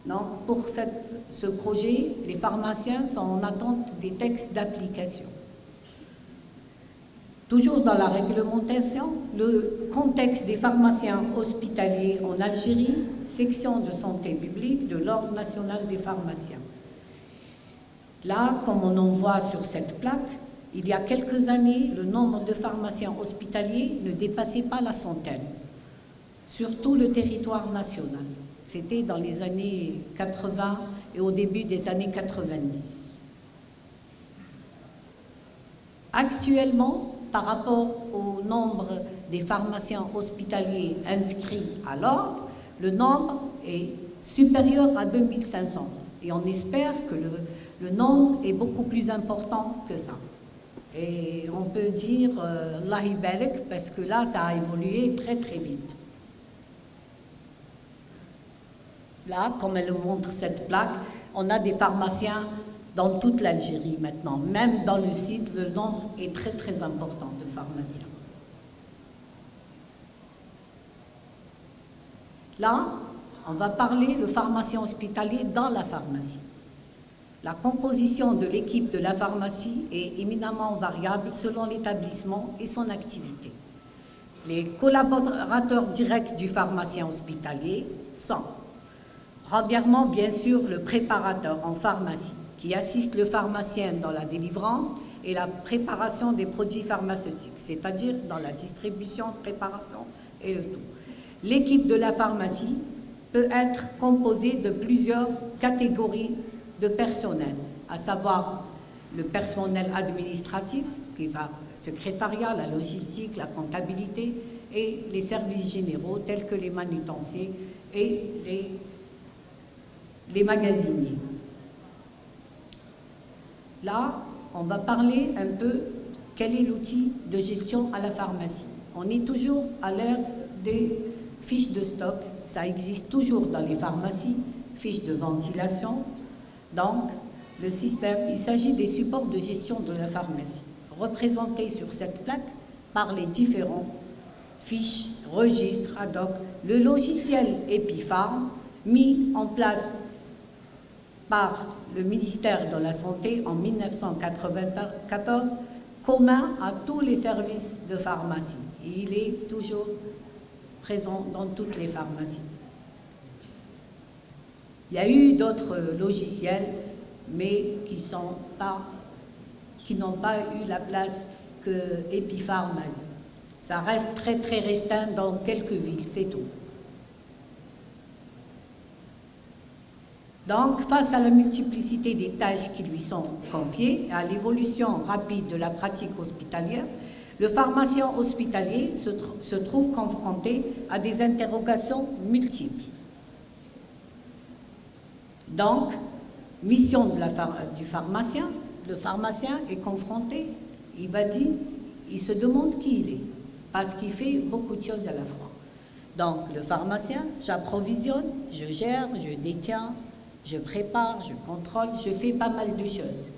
Donc, pour ce projet, les pharmaciens sont en attente des textes d'application. Toujours dans la réglementation, le contexte des pharmaciens hospitaliers en Algérie, section de santé publique de l'Ordre national des pharmaciens. Là, comme on en voit sur cette plaque, il y a quelques années, le nombre de pharmaciens hospitaliers ne dépassait pas la centaine, sur tout le territoire national. C'était dans les années 80 et au début des années 90. Actuellement, par rapport au nombre des pharmaciens hospitaliers inscrits à l'ordre, le nombre est supérieur à 2500. Et on espère que le nombre est beaucoup plus important que ça. Et on peut dire Allah ibarak parce que là, ça a évolué très très vite. Là, comme elle montre cette plaque, on a des pharmaciens dans toute l'Algérie maintenant. Même dans le site, le nombre est très très important de pharmaciens. Là, on va parler de pharmacien hospitalier dans la pharmacie. La composition de l'équipe de la pharmacie est éminemment variable selon l'établissement et son activité. Les collaborateurs directs du pharmacien hospitalier sont, premièrement, bien sûr, le préparateur en pharmacie, qui assiste le pharmacien dans la délivrance et la préparation des produits pharmaceutiques, c'est-à-dire dans la distribution, préparation et le tout. L'équipe de la pharmacie peut être composée de plusieurs catégories de personnel, à savoir le personnel administratif, qui va secrétariat, la logistique, la comptabilité, et les services généraux tels que les manutenciers et les magasiniers. Là, on va parler un peu quel est l'outil de gestion à la pharmacie. On est toujours à l'ère des fiches de stock, ça existe toujours dans les pharmacies, fiches de ventilation. Donc, le système, il s'agit des supports de gestion de la pharmacie, représentés sur cette plaque par les différents fiches, registres, ad hoc, le logiciel Epipharm, mis en place par le ministère de la Santé en 1994, commun à tous les services de pharmacie. Et il est toujours présent dans toutes les pharmacies. Il y a eu d'autres logiciels, mais qui n'ont pas eu la place que Epipharm a eu. Ça reste très très restreint dans quelques villes, c'est tout. Donc, face à la multiplicité des tâches qui lui sont confiées et à l'évolution rapide de la pratique hospitalière, le pharmacien hospitalier se trouve confronté à des interrogations multiples. Donc, mission du pharmacien, le pharmacien est confronté, il se demande qui il est, parce qu'il fait beaucoup de choses à la fois. Donc, le pharmacien, j'approvisionne, je gère, je détiens, je prépare, je contrôle, je fais pas mal de choses.